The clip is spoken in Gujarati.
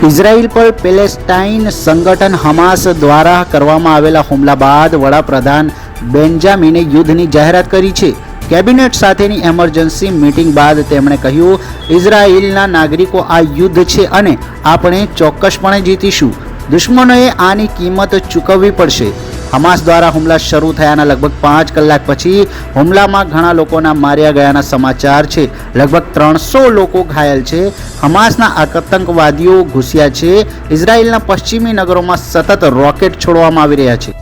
ઇઝરાયલ પર પેલેસ્ટાઇન સંગઠન હમાસ દ્વારા કરવામાં આવેલા હુમલા બાદ વડાપ્રધાન બેન્જામિને યુદ્ધની જાહેરાત કરી છે। કેબિનેટ સાથેની એમરજન્સી મીટિંગ બાદ તેમણે કહ્યું, ઇઝરાયલના નાગરિકો આ યુદ્ધ છે અને આપણે ચોક્કસપણે જીતીશું। દુશ્મનોએ આની કિંમત ચૂકવવી પડશે। હમાસ દ્વારા હુમલા શરૂ થયાના લગભગ 5 કલાક પછી હુમલામાં ઘણા લોકોના માર્યા ગયાના સમાચાર છે। લગભગ 300 લોકો ઘાયલ છે। હમાસના આતંકવાદીઓ ઘૂસ્યા છે। ઇઝરાયલના પશ્ચિમી નગરોમાં સતત રોકેટ છોડવામાં આવી રહ્યા છે।